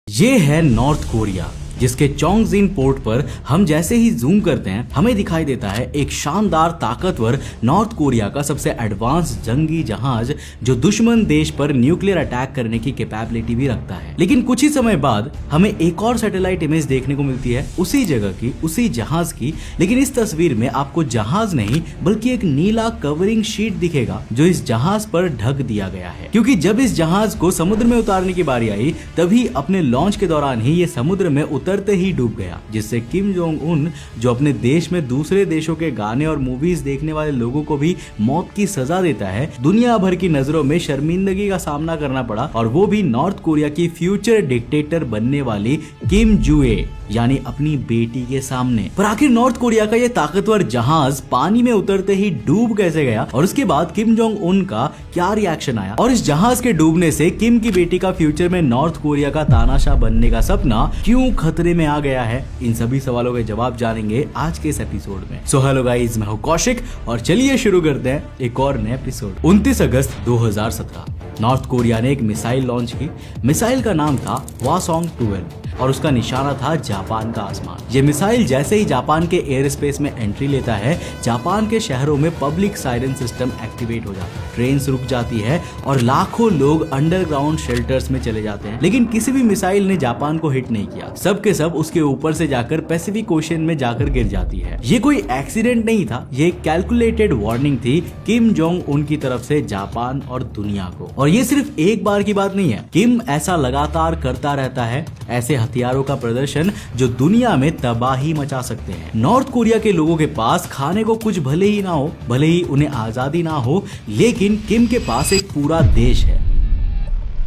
ये है north Korea, जिसके चोंगजिन पोर्ट पर हम जैसे ही जूम करते हैं हमें दिखाई देता है एक शानदार ताकतवर नॉर्थ कोरिया का सबसे एडवांस जंगी जहाज जो दुश्मन देश पर न्यूक्लियर अटैक करने की कैपेबिलिटी भी रखता है। लेकिन कुछ ही समय बाद हमें एक और सैटेलाइट इमेज देखने को मिलती है उसी जगह की, उसी जहाज की। लेकिन इस तस्वीर में आपको जहाज नहीं बल्कि एक नीला कवरिंग शीट दिखेगा जो इस जहाज पर ढक दिया गया है, क्योंकि जब इस जहाज को समुद्र में उतारने की बारी आई तभी अपने लॉन्च के दौरान ही ये समुद्र में उतरते ही डूब गया, जिससे किम जोंग उन जो अपने देश में दूसरे देशों के गाने और मूवीज देखने वाले लोगों को भी मौत की सजा देता है, दुनिया भर की नजरों में शर्मिंदगी का सामना करना पड़ा, और वो भी नॉर्थ कोरिया की फ्यूचर डिक्टेटर बनने वाली किम जुए यानी अपनी बेटी के सामने। पर आखिर नॉर्थ कोरिया का ये ताकतवर जहाज पानी में उतरते ही डूब कैसे गया और उसके बाद किम जोंग उन का क्या रिएक्शन आया, और इस जहाज के डूबने से किम की बेटी का फ्यूचर में नॉर्थ कोरिया का तानाशाह बनने का सपना क्यों खतरे में आ गया है, इन सभी सवालों के जवाब जानेंगे आज के इस एपिसोड में। सो हेलो गाइस, मैं हूं कौशिक और चलिए शुरू करते हैं एक और नए एपिसोड। 29 अगस्त 2017 नॉर्थ कोरिया ने एक मिसाइल लॉन्च की। मिसाइल का नाम था हवासोंग 12 और उसका निशाना था जापान का आसमान। ये मिसाइल जैसे ही जापान के एयर स्पेस में एंट्री लेता है, जापान के शहरों में पब्लिक सायरन सिस्टम एक्टिवेट हो जाता है, ट्रेन रुक जाती है और लाखों लोग अंडरग्राउंड शेल्टर्स में चले जाते हैं। लेकिन किसी भी मिसाइल ने जापान को हिट नहीं किया, सब के सब उसके ऊपर से जाकर पैसिफिक ओशन में जाकर गिर जाती है। ये कोई एक्सीडेंट नहीं था, ये कैलकुलेटेड वार्निंग थी किम जोंग उन की तरफ से जापान और दुनिया को। और ये सिर्फ एक बार की बात नहीं है, किम ऐसा लगातार करता रहता है, ऐसे हथियारों का प्रदर्शन जो दुनिया में तबाही मचा सकते हैं। नॉर्थ कोरिया के लोगों के पास खाने को कुछ भले ही ना हो, भले ही उन्हें आजादी ना हो, लेकिन किम के पास एक पूरा देश है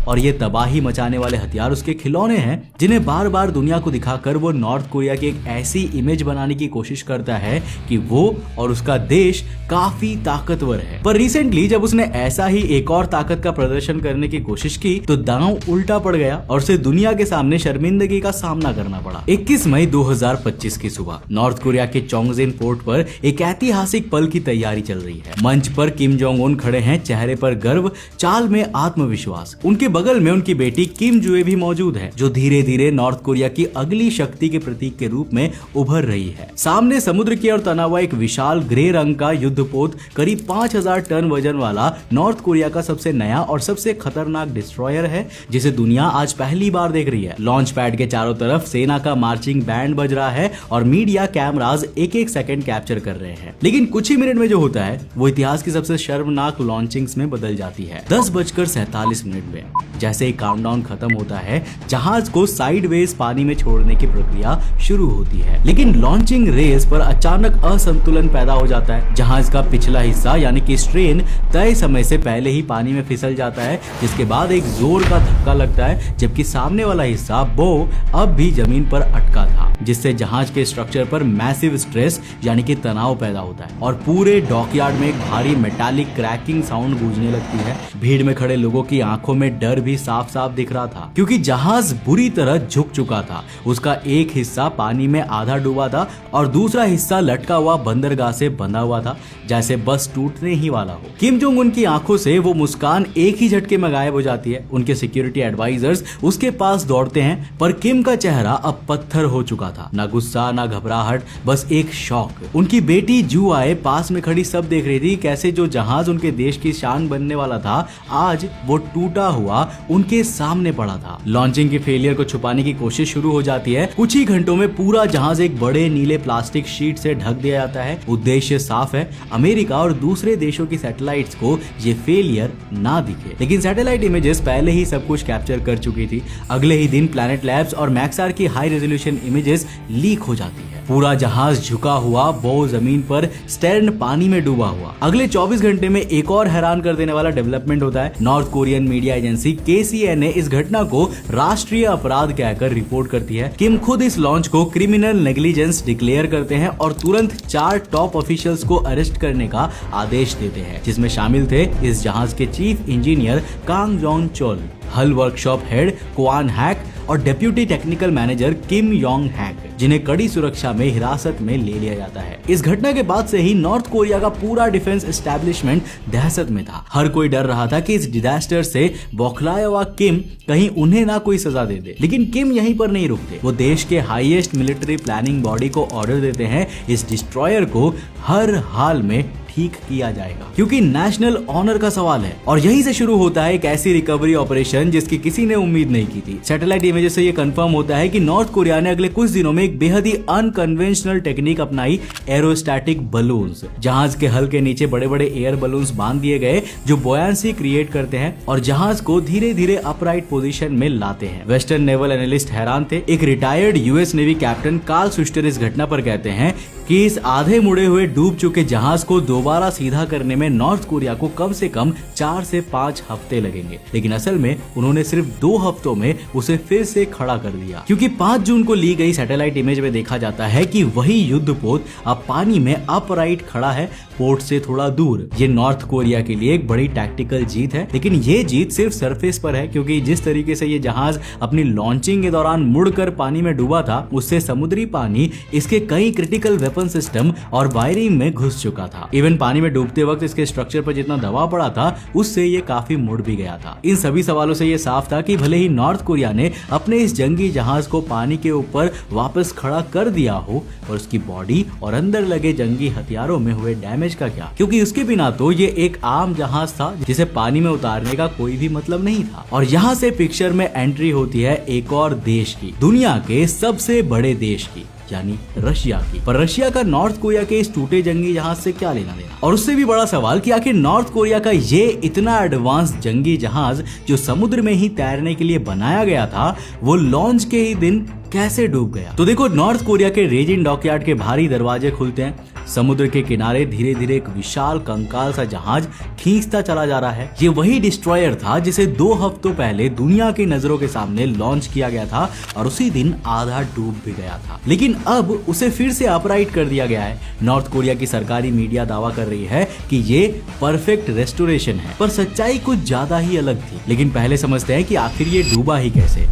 और ये तबाही मचाने वाले हथियार उसके खिलौने हैं जिन्हें बार बार दुनिया को दिखाकर वो नॉर्थ कोरिया की एक ऐसी इमेज बनाने की कोशिश करता है कि वो और उसका देश काफी ताकतवर है। पर रिसेंटली जब उसने ऐसा ही एक और ताकत का प्रदर्शन करने की कोशिश की तो दांव उल्टा पड़ गया और उसे दुनिया के सामने शर्मिंदगी का सामना करना पड़ा। 21 मई 2025 की सुबह नॉर्थ कोरिया के चोंगजिन पोर्ट पर एक ऐतिहासिक पल की तैयारी चल रही है। मंच पर किम जोंग उन खड़े हैं, चेहरे पर गर्व, चाल में आत्मविश्वास। उनके बगल में उनकी बेटी किम जुए भी मौजूद है जो धीरे धीरे नॉर्थ कोरिया की अगली शक्ति के प्रतीक के रूप में उभर रही है। सामने समुद्र की ओर तना हुआ एक विशाल ग्रे रंग का युद्धपोत करीब 5000 टन वजन वाला नॉर्थ कोरिया का सबसे नया और सबसे खतरनाक डिस्ट्रॉयर है जिसे दुनिया आज पहली बार देख रही है। लॉन्च पैड के चारों तरफ सेना का मार्चिंग बैंड बज रहा है और मीडिया कैमराज एक एक सेकंड कैप्चर कर रहे हैं। लेकिन कुछ ही मिनट में जो होता है वो इतिहास की सबसे शर्मनाक लॉन्चिंग्स में बदल जाती है। 10:47 में जैसे ही काउंटडाउन खत्म होता है, जहाज को साइडवेज पानी में छोड़ने की प्रक्रिया शुरू होती है। लेकिन लॉन्चिंग रेस पर अचानक असंतुलन पैदा हो जाता है। जहाज का पिछला हिस्सा यानी कि स्ट्रेन तय समय से पहले ही पानी में फिसल जाता है, जिसके बाद एक जोर का धक्का लगता है, जबकि सामने वाला हिस्सा बो अब भी जमीन पर अटका था, जिससे जहाज के स्ट्रक्चर पर मैसिव स्ट्रेस यानी कि तनाव पैदा होता है और पूरे डॉकयार्ड में एक भारी मेटालिक क्रैकिंग साउंड गूंजने लगती है। भीड़ में खड़े लोगों की आंखों में डर भी साफ साफ दिख रहा था, क्योंकि जहाज बुरी तरह झुक चुका था। उसका एक हिस्सा पानी में आधा डूबा था और दूसरा हिस्सा लटका हुआ बंदरगाह से बंधा हुआ था, जैसे बस टूटने ही वाला हो। किम जोंग उन की आंखों से वो मुस्कान एक ही झटके में गायब हो जाती है। उनके सिक्योरिटी एडवाइजर्स उसके पास दौड़ते हैं, पर किम का चेहरा अब पत्थर हो चुका था। ना गुस्सा ना घबराहट, बस एक शॉक। उनकी बेटी जू आए पास में खड़ी सब देख रही थी कैसे जो जहाज उनके देश की शान बनने वाला था आज वो टूटा हुआ उनके सामने पड़ा था। लॉन्चिंग के फेलियर को छुपाने की कोशिश शुरू हो जाती है। कुछ ही घंटों में पूरा जहाज एक बड़े नीले प्लास्टिक शीट से ढक दिया जाता है। उद्देश्य साफ है, अमेरिका और दूसरे देशों की सैटेलाइट्स को ये फेलियर ना दिखे। लेकिन सैटेलाइट इमेजेस पहले ही सब कुछ कैप्चर कर चुकी थी। अगले ही दिन प्लैनेट लैब्स और मैक्सआर की हाई रेजोल्यूशन इमेजेस लीक हो जाती है। पूरा जहाज झुका हुआ, वो जमीन पर, स्टर्न पानी में डूबा हुआ। अगले 24 घंटे में एक और हैरान कर देने वाला डेवलपमेंट होता है। North Korean media agency KCNA इस घटना को राष्ट्रीय अपराध कहकर रिपोर्ट करती है। किम खुद इस लॉन्च को क्रिमिनल नेग्लिजेंस डिक्लेयर करते हैं और तुरंत 4 टॉप ऑफिशियल्स को अरेस्ट करने का आदेश देते हैं, जिसमें शामिल थे इस जहाज के chief engineer Kang Jong Chol, hull workshop head Kwan Hak और deputy technical manager Kim Yong Hak, जिन्हें कड़ी सुरक्षा में हिरासत में ले लिया जाता है। इस घटना के बाद से ही नॉर्थ कोरिया का पूरा डिफेंस एस्टेब्लिशमेंट दहशत में था। हर कोई डर रहा था कि इस डिजास्टर से बौखलाया हुआ किम कहीं उन्हें ना कोई सजा दे दे। लेकिन किम यहीं पर नहीं रुकते। वो देश के हाईएस्ट मिलिट्री प्लानिंग बॉडी को ऑर्डर देते हैं इस डिस्ट्रॉयर को हर हाल में ठीक किया जाएगा, क्योंकि नेशनल ऑनर का सवाल है। और यहीं से शुरू होता है एक ऐसी रिकवरी ऑपरेशन जिसकी किसी ने उम्मीद नहीं की थी। सैटेलाइट इमेजेस से ये कंफर्म होता है कि नॉर्थ कोरिया ने अगले कुछ दिनों में एक बेहद ही अनकन्वेंशनल टेक्निक अपनाई, एरोस्टैटिक बलून्स। जहाज के हल के नीचे बड़े बड़े एयर बलून्स बांध दिए गए जो बॉयंसी क्रिएट करते हैं और जहाज को धीरे धीरे अपराइट पोजीशन में लाते हैं। वेस्टर्न नेवल एनालिस्ट हैरान थे। एक retired US navy captain Carl Schuster इस घटना पर कहते हैं कि इस आधे मुड़े हुए डूब चुके जहाज को दोबारा सीधा करने में नॉर्थ कोरिया को कम से कम 4 से 5 हफ्ते लगेंगे। लेकिन असल में उन्होंने सिर्फ 2 हफ्तों में उसे फिर से खड़ा कर दिया, क्योंकि 5 जून को ली गई सैटेलाइट इमेज में देखा जाता है कि वही युद्धपोत अब पानी में अपराइट खड़ा है, पोर्ट से थोड़ा दूर। ये नॉर्थ कोरिया के लिए एक बड़ी टैक्टिकल जीत है, लेकिन ये जीत सिर्फ सरफेस पर है, क्योंकि जिस तरीके से ये जहाज अपनी लॉन्चिंग के दौरान मुड़कर पानी में डूबा था, उससे समुद्री पानी इसके कई क्रिटिकल वेपन सिस्टम और वायरिंग में घुस चुका था। इवन पानी में डूबते वक्त इसके स्ट्रक्चर पर जितना दबाव पड़ा था उससे ये काफी मुड़ भी गया था। इन सभी सवालों से ये साफ था कि भले ही नॉर्थ कोरिया ने अपने इस जंगी जहाज को पानी के ऊपर वापस खड़ा कर दिया हो, और उसकी बॉडी और अंदर लगे जंगी हथियारों में हुए डैमेज का क्या, क्योंकि उसके बिना तो ये एक आम जहाज था जिसे पानी में उतारने का कोई भी मतलब नहीं था। और यहाँ से पिक्चर में एंट्री होती है एक और देश की, दुनिया के सबसे बड़े देश की, यानी रशिया की। पर रशिया का नॉर्थ कोरिया के इस टूटे जंगी जहाज से क्या लेना देना? और उससे भी बड़ा सवाल कि आखिर नॉर्थ कोरिया का ये इतना एडवांस जंगी जहाज जो समुद्र में ही तैरने के लिए बनाया गया था, वो लॉन्च के ही दिन कैसे डूब गया? तो देखो, नॉर्थ कोरिया के रेजिन डॉकयार्ड के भारी दरवाजे खुलते हैं। समुद्र के किनारे धीरे धीरे एक विशाल कंकाल सा जहाज खींचता चला जा रहा है। ये वही डिस्ट्रॉयर था जिसे 2 हफ्तों पहले दुनिया की नजरों के सामने लॉन्च किया गया था और उसी दिन आधा डूब भी गया था। लेकिन अब उसे फिर से अपराइट कर दिया गया है। नॉर्थ कोरिया की सरकारी मीडिया दावा कर रही है कि ये परफेक्ट रेस्टोरेशन है, पर सच्चाई कुछ ज्यादा ही अलग थी। लेकिन पहले समझते हैं कि आखिर ये डूबा ही कैसे।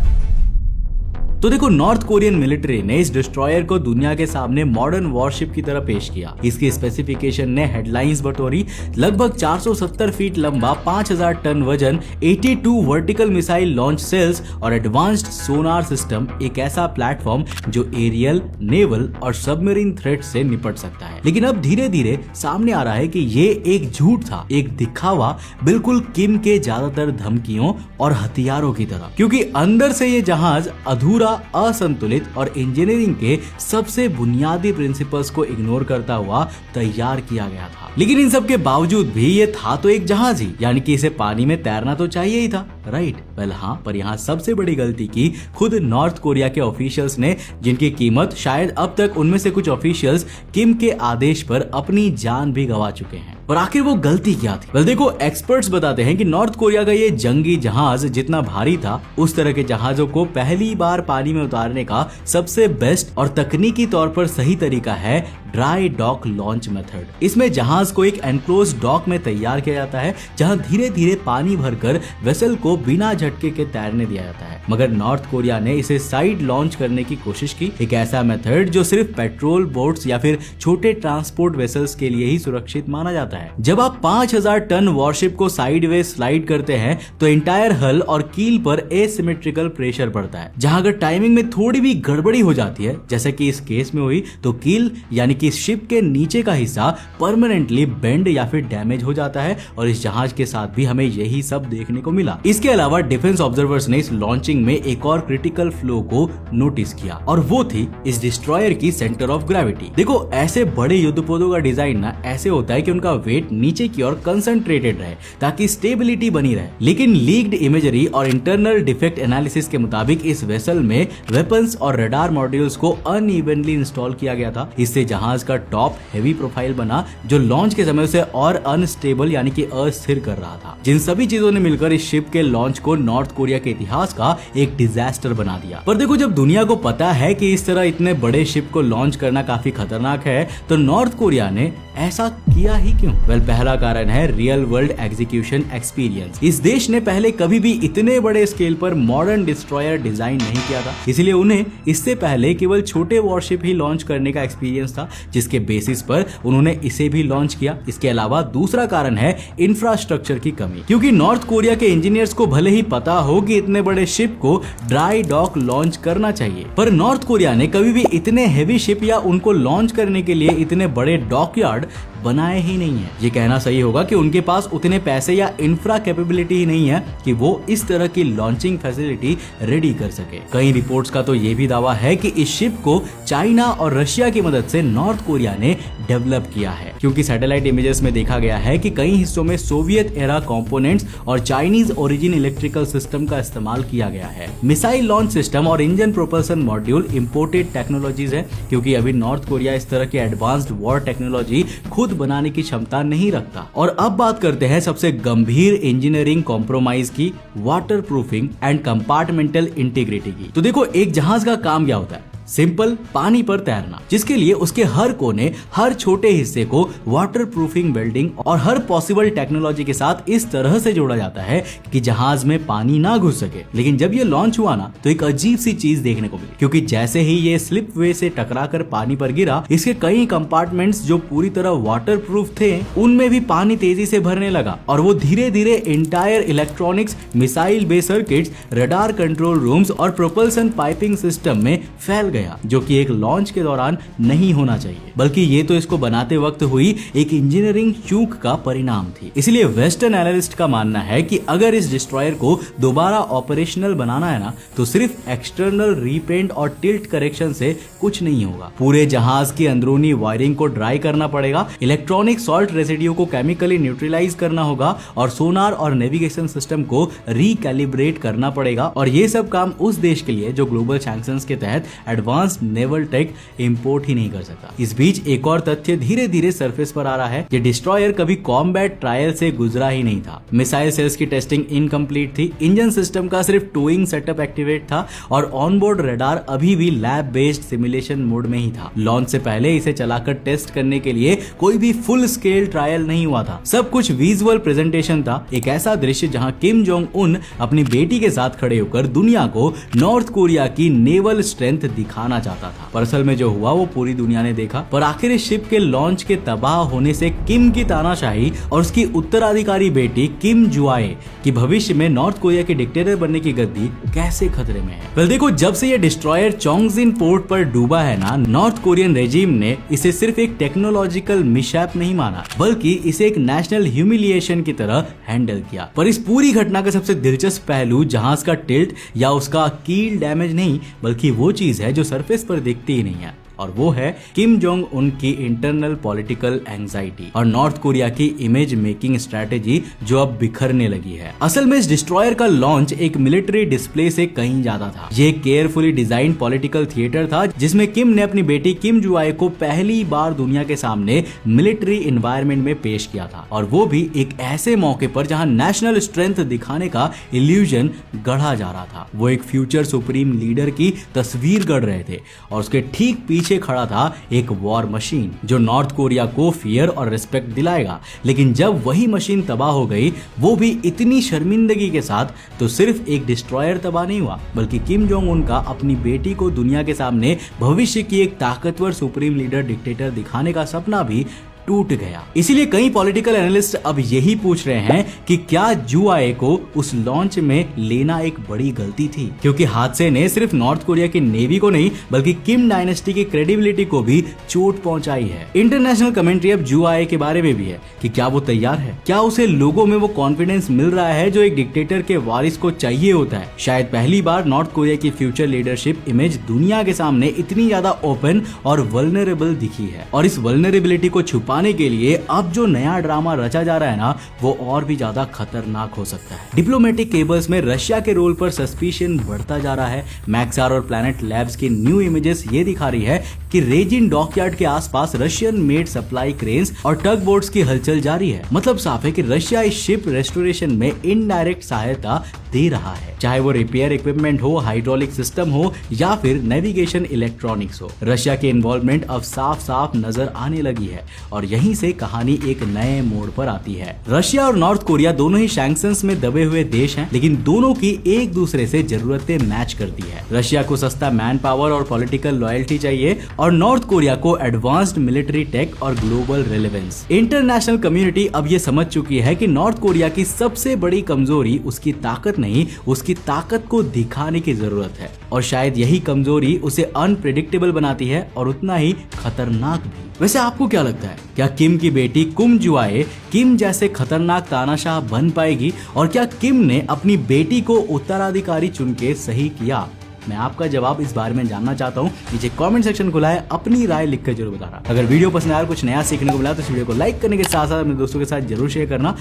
तो देखो, नॉर्थ कोरियन मिलिट्री ने इस डिस्ट्रॉयर को दुनिया के सामने मॉडर्न वॉरशिप की तरह पेश किया। इसकी स्पेसिफिकेशन ने हेडलाइंस बटोरी। लगभग 470 फीट लंबा, 5000 टन वजन, 82 वर्टिकल मिसाइल लॉन्च सेल्स और एडवांस्ड सोनार सिस्टम, एक ऐसा प्लेटफॉर्म जो एरियल, नेवल और सबमरीन थ्रेट से निपट सकता है। लेकिन अब धीरे धीरे सामने आ रहा है कि ये एक झूठ था, एक दिखावा, बिल्कुल किम के ज्यादातर धमकियों और हथियारों की तरह, क्योंकि अंदर से ये जहाज अधूरा, असंतुलित और इंजीनियरिंग के सबसे बुनियादी प्रिंसिपल्स को इग्नोर करता हुआ तैयार किया गया था। लेकिन इन सब के बावजूद भी ये था तो एक जहाज ही, यानी कि इसे पानी में तैरना तो चाहिए ही था, राइट? वेल हाँ, पर यहाँ सबसे बड़ी गलती की खुद नॉर्थ कोरिया के ऑफिशियल्स ने, जिनकी कीमत शायद अब तक उनमें से कुछ ऑफिशियल्स किम के आदेश पर अपनी जान भी गंवा चुके हैं। और आखिर वो गलती क्या थी? वेल देखो, एक्सपर्ट्स बताते हैं कि नॉर्थ कोरिया का ये जंगी जहाज जितना भारी था, उस तरह के जहाजों को पहली बार पानी में उतारने का सबसे बेस्ट और तकनीकी तौर पर सही तरीका है ड्राई डॉक लॉन्च मेथड। इसमें जहाज को एक एनक्लोज डॉक में तैयार किया जाता है, जहां धीरे धीरे पानी भरकर वेसल को बिना झटके के तैरने दिया जाता है। मगर नॉर्थ कोरिया ने इसे साइड लॉन्च करने की कोशिश की, एक ऐसा मेथड जो सिर्फ पेट्रोल बोट्स या फिर छोटे ट्रांसपोर्ट वेसल्स के लिए ही सुरक्षित माना जाता है। जब आप 5000 टन वॉरशिप को साइडवे स्लाइड करते हैं तो इंटायर हल और कील पर एसिमेट्रिकल प्रेशर पड़ता है, जहां अगर टाइमिंग में थोड़ी भी गड़बड़ी हो जाती है, जैसे कि इस केस में हुई, तो कील यानी कि शिप के नीचे का हिस्सा परमानेंटली बेंड या फिर डैमेज हो जाता है। और इस जहाज के साथ भी हमें यही सब देखने को मिला। इसके अलावा डिफेंस ऑब्जर्वर्स ने इस लॉन्चिंग में एक और क्रिटिकल फ्लो को नोटिस किया, और वो थी इस डिस्ट्रॉयर की सेंटर ऑफ ग्रेविटी। देखो, ऐसे बड़े युद्धपोतों का डिजाइन ना ऐसे होता है कि उनका वेट नीचे की ओर कंसंट्रेटेड रहे ताकि स्टेबिलिटी बनी रहे। लेकिन लीक्ड इमेजरी और इंटरनल डिफेक्ट एनालिसिस के मुताबिक इस वेसल में वेपन्स और रडार मॉड्यूल्स को अनइवनली इंस्टॉल किया गया था। इससे जहाज का टॉप हेवी प्रोफाइल बना, जो लॉन्च के समय से और अनस्टेबल यानी कि अस्थिर कर रहा था। जिन सभी चीजों ने मिलकर इस शिप के लॉन्च को नॉर्थ कोरिया के इतिहास का एक डिजास्टर बना दिया। पर देखो, जब दुनिया को पता है कि इस तरह इतने बड़े शिप को लॉन्च करना काफी खतरनाक है, तो नॉर्थ कोरिया ने ऐसा किया ही क्यों? वेल, पहला कारण है रियल वर्ल्ड एग्जीक्यूशन एक्सपीरियंस। इस देश ने पहले कभी भी इतने बड़े स्केल पर मॉडर्न डिस्ट्रॉयर डिजाइन नहीं किया था, इसलिए उन्हें इससे पहले केवल छोटे वॉरशिप ही लॉन्च करने का एक्सपीरियंस था, जिसके बेसिस पर उन्होंने इसे भी लॉन्च किया। इसके अलावा दूसरा कारण है इंफ्रास्ट्रक्चर की कमी, क्योंकि नॉर्थ कोरिया के इंजीनियर्स को भले ही पता हो कि इतने बड़े शिप को ड्राई डॉक लॉन्च करना चाहिए, पर नॉर्थ कोरिया ने कभी भी इतने हेवी शिप या उनको लॉन्च करने के लिए इतने बड़े डॉकयार्ड बनाए ही नहीं है। ये कहना सही होगा कि उनके पास उतने पैसे या इंफ्रा कैपेबिलिटी ही नहीं है कि वो इस तरह की लॉन्चिंग फैसिलिटी रेडी कर सके। कई रिपोर्ट्स का तो ये भी दावा है कि इस शिप को चाइना और रशिया की मदद से नॉर्थ कोरिया ने डेवलप किया है, क्योंकि सैटेलाइट इमेजेस में देखा गया है कि कई हिस्सों में सोवियत एरा कंपोनेंट्स और चाइनीज ओरिजिन इलेक्ट्रिकल सिस्टम का इस्तेमाल किया गया है। मिसाइल लॉन्च सिस्टम और engine propulsion module imported technologies है, क्योंकि अभी नॉर्थ कोरिया इस तरह की एडवांस्ड वॉर टेक्नोलॉजी खुद बनाने की क्षमता नहीं रखता। और अब बात करते हैं सबसे गंभीर इंजीनियरिंग कॉम्प्रोमाइज की, water proofing and compartmental integrity की। तो देखो, एक जहाज का काम क्या होता है? सिंपल, पानी पर तैरना, जिसके लिए उसके हर कोने, हर छोटे हिस्से को वाटर प्रूफिंग वेल्डिंग और हर पॉसिबल टेक्नोलॉजी के साथ इस तरह से जोड़ा जाता है कि जहाज में पानी ना घुस सके। लेकिन जब ये लॉन्च हुआ ना, तो एक अजीब सी चीज देखने को मिली, क्योंकि जैसे ही ये स्लिप वे से टकराकर पानी पर गिरा, इसके कई कंपार्टमेंट्स जो पूरी तरह वाटर प्रूफ थे, उनमें भी पानी तेजी से भरने लगा और वो धीरे धीरे entire electronics, missile base circuits, radar control rooms और प्रोपल्सन पाइपिंग सिस्टम में फैल गया, जो कि एक लॉन्च के दौरान नहीं होना चाहिए, बल्कि ये तो इसको बनाते वक्त हुई एक इंजीनियरिंग चूक का परिणाम थी। इसलिए वेस्टर्न एनालिस्ट का मानना है कि अगर इस डिस्ट्रॉयर को दोबारा ऑपरेशनल बनाना है ना, तो सिर्फ एक्सटर्नल रीपेंट और टिल्ट करेक्शन से कुछ नहीं होगा। पूरे जहाज की अंदरूनी वायरिंग को ड्राई करना पड़ेगा, इलेक्ट्रॉनिक सॉल्ट रेसिड्यू को केमिकली न्यूट्रलाइज करना होगा और सोनार और नेविगेशन सिस्टम को रिकैलिब्रेट करना पड़ेगा। और ये सब काम उस देश के लिए जो ग्लोबल सैंक्शंस के तहत एडवांस्ड नेवल टेक इंपोर्ट ही नहीं कर सकता। इस बीच एक और तथ्य धीरे धीरे सरफेस पर आ रहा है। ये डिस्ट्रॉयर कभी कॉम्बैट ट्रायल से गुजरा ही नहीं था। मिसाइल सेल्स की टेस्टिंग इनकम्प्लीट थी, इंजन सिस्टम का सिर्फ टोइंग सेटअप एक्टिवेट था और ऑनबोर्ड रडार अभी भी लैब बेस्ड सिमुलेशन मोड में ही था। लॉन्च से पहले इसे चलाकर टेस्ट करने के लिए कोई भी फुल स्केल ट्रायल नहीं हुआ था। सब कुछ विजुअल प्रेजेंटेशन था, एक ऐसा दृश्य जहां किम जोंग उन अपनी बेटी के साथ खड़े होकर दुनिया को नॉर्थ कोरिया की नेवल स्ट्रेंथ दिखाना चाहता था। पर असल में जो हुआ वो पूरी दुनिया ने देखा। पर आखिर इस शिप के लॉन्च के तबाह होने से किम की तानाशाही और उसकी उत्तराधिकारी बेटी किम जुआए की भविष्य में नॉर्थ कोरिया के डिक्टेटर बनने की गद्दी कैसे खतरे में है? वेल देखो, जब से ये डिस्ट्रॉयर चोंगजिन पोर्ट पर डूबा है ना, नॉर्थ कोरियन रेजिम ने इसे सिर्फ एक टेक्नोलॉजिकल मिसहैप नहीं माना, बल्कि इसे एक नेशनल ह्यूमिलिएशन की तरह हैंडल किया। पर इस पूरी घटना का सबसे दिलचस्प पहलू जहाज का टिल्ट या उसका कील डैमेज नहीं, बल्कि वो चीज है जो सरफेस पर दिखती ही नहीं है, और वो है किम जोंग उन की इंटरनल पॉलिटिकल एंजाइटी और नॉर्थ कोरिया की इमेज मेकिंग स्ट्रेटेजी जो अब बिखरने लगी है। असल में इस डिस्ट्रॉयर का लॉन्च एक मिलिट्री डिस्प्ले से कहीं ज्यादा था। ये केयरफुली डिजाइन पॉलिटिकल थिएटर था, जिसमें किम ने अपनी बेटी किम जुआए को पहली बार दुनिया के सामने मिलिट्री एनवायरनमेंट में पेश किया था, और वो भी एक ऐसे मौके पर जहां नेशनल स्ट्रेंथ दिखाने का इल्यूजन गढ़ा जा रहा था। वो एक फ्यूचर सुप्रीम लीडर की तस्वीर गढ़ रहे थे और उसके ठीक पीछे खड़ा था एक वॉर मशीन जो नॉर्थ कोरिया को फियर और रिस्पेक्ट दिलाएगा। लेकिन जब वही मशीन तबाह हो गई, वो भी इतनी शर्मिंदगी के साथ, तो सिर्फ एक डिस्ट्रॉयर तबाह नहीं हुआ, बल्कि किम जोंग उन का अपनी बेटी को दुनिया के सामने भविष्य की एक ताकतवर सुप्रीम लीडर डिक्टेटर दिखाने का सपना भी टूट गया। इसीलिए कई पॉलिटिकल एनालिस्ट अब यही पूछ रहे हैं कि क्या जुआए को उस लॉन्च में लेना एक बड़ी गलती थी, क्योंकि हादसे ने सिर्फ नॉर्थ कोरिया की नेवी को नहीं, बल्कि किम डायनेस्टी की क्रेडिबिलिटी को भी चोट पहुंचाई है। इंटरनेशनल कमेंट्री अब जुआए के बारे में भी है कि क्या वो तैयार है, क्या उसे लोगों में वो कॉन्फिडेंस मिल रहा है जो एक डिक्टेटर के वारिस को चाहिए होता है। शायद पहली बार नॉर्थ कोरिया की फ्यूचर लीडरशिप इमेज दुनिया के सामने इतनी ज्यादा ओपन और वल्नरेबल दिखी है, और इस वल्नरेबिलिटी को छुपाने के लिए अब जो नया ड्रामा रचा जा रहा है ना, वो और भी ज्यादा खतरनाक हो सकता है। डिप्लोमेटिक केबल्स में रशिया के रोल पर सस्पिशन बढ़ता जा रहा है। मैक्सार और प्लैनेट लैब्स की न्यू इमेजेस ये दिखा रही है कि रेजिन डॉकयार्ड के आसपास रशियन मेड सप्लाई क्रेन्स और टग बोट्स की हलचल जारी है। मतलब साफ है कि रशिया इस शिप रेस्टोरेशन में इनडायरेक्ट सहायता दे रहा है, चाहे वो रिपेयर इक्विपमेंट हो, हाइड्रोलिक सिस्टम हो या फिर नेविगेशन इलेक्ट्रॉनिक्स हो। रशिया की इन्वॉल्वमेंट अब साफ साफ नजर आने लगी है, और और यहीं से कहानी एक नए मोड़ पर आती है। रशिया और नॉर्थ कोरिया दोनों ही सैंक्शंस में दबे हुए देश हैं, लेकिन दोनों की एक दूसरे से जरूरतें मैच करती है। रशिया को सस्ता मैन पावर और पॉलिटिकल लॉयल्टी चाहिए और नॉर्थ कोरिया को एडवांस्ड मिलिट्री टेक और ग्लोबल रेलेवेंस। इंटरनेशनल कम्युनिटी अब ये समझ चुकी है कि नॉर्थ कोरिया की सबसे बड़ी कमजोरी उसकी ताकत नहीं, उसकी ताकत को दिखाने की जरूरत है और शायद यही कमजोरी उसे अनप्रेडिक्टेबल बनाती है और उतना ही खतरनाक भी। वैसे आपको क्या लगता है, क्या किम की बेटी कुम जुआए किम जैसे खतरनाक तानाशाह बन पाएगी और क्या किम ने अपनी बेटी को उत्तराधिकारी चुन के सही किया? मैं आपका जवाब इस बारे में जानना चाहता हूं। नीचे कमेंट सेक्शन खुला है, अपनी राय लिखकर जरूर बताना। अगर वीडियो पसंद आया, कुछ नया सीखने को मिला तो इस वीडियो को लाइक करने के साथ साथ अपने दोस्तों के साथ जरूर शेयर करना।